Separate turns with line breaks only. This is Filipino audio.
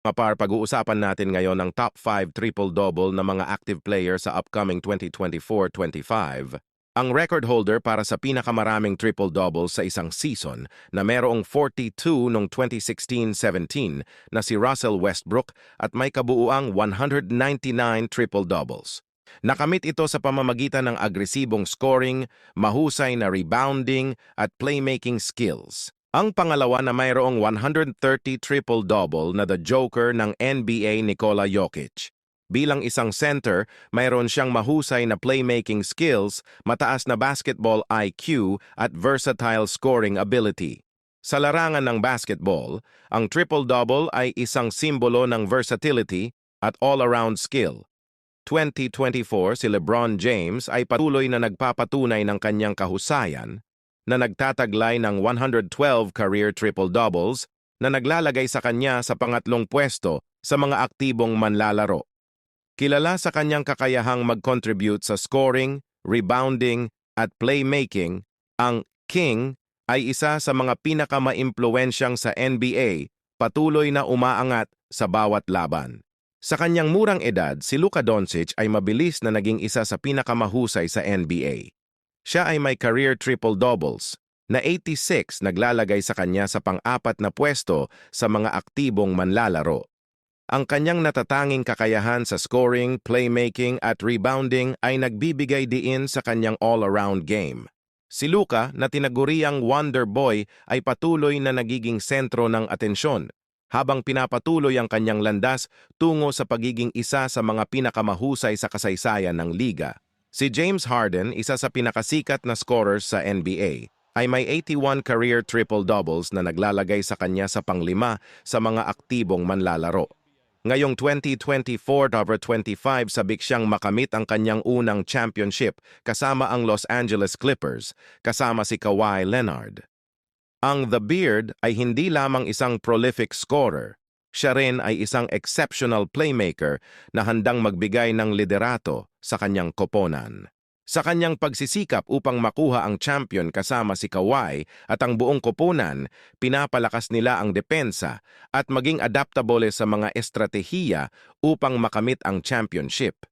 Mga par, pag-uusapan natin ngayon ang top 5 triple-double na mga active player sa upcoming 2024-25. Ang record holder para sa pinakamaraming triple-double sa isang season na merong 42 noong 2016-17 na si Russell Westbrook at may kabuuang 199 triple-doubles. Nakamit ito sa pamamagitan ng agresibong scoring, mahusay na rebounding at playmaking skills. Ang pangalawa na mayroong 130 triple-double na the Joker ng NBA Nikola Jokic. Bilang isang center, mayroon siyang mahusay na playmaking skills, mataas na basketball IQ at versatile scoring ability. Sa larangan ng basketball, ang triple-double ay isang simbolo ng versatility at all-around skill. 2024 si LeBron James ay patuloy na nagpapatunay ng kanyang kahusayan na nagtataglay ng 112 career triple-doubles na naglalagay sa kanya sa pangatlong pwesto sa mga aktibong manlalaro. Kilala sa kanyang kakayahang mag-contribute sa scoring, rebounding, at playmaking, ang King ay isa sa mga pinakamaimpluwensyang sa NBA, patuloy na umaangat sa bawat laban. Sa kanyang murang edad, si Luka Doncic ay mabilis na naging isa sa pinakamahusay sa NBA. Siya ay may career triple-doubles na 86 naglalagay sa kanya sa pang-apat na pwesto sa mga aktibong manlalaro. Ang kanyang natatanging kakayahan sa scoring, playmaking at rebounding ay nagbibigay diin sa kanyang all-around game. Si Luka, na tinaguriang Wonder Boy, ay patuloy na nagiging sentro ng atensyon habang pinapatuloy ang kanyang landas tungo sa pagiging isa sa mga pinakamahusay sa kasaysayan ng liga. Si James Harden, isa sa pinakasikat na scorers sa NBA, ay may 81 career triple-doubles na naglalagay sa kanya sa panglima sa mga aktibong manlalaro. Ngayong 2024-25 sabik siyang makamit ang kanyang unang championship kasama ang Los Angeles Clippers, kasama si Kawhi Leonard. Ang The Beard ay hindi lamang isang prolific scorer, siya rin ay isang exceptional playmaker na handang magbigay ng liderato sa kanyang koponan. Sa kanyang pagsisikap upang makuha ang champion kasama si Kawhi at ang buong koponan, pinapalakas nila ang depensa at maging adaptable sa mga estratehiya upang makamit ang championship.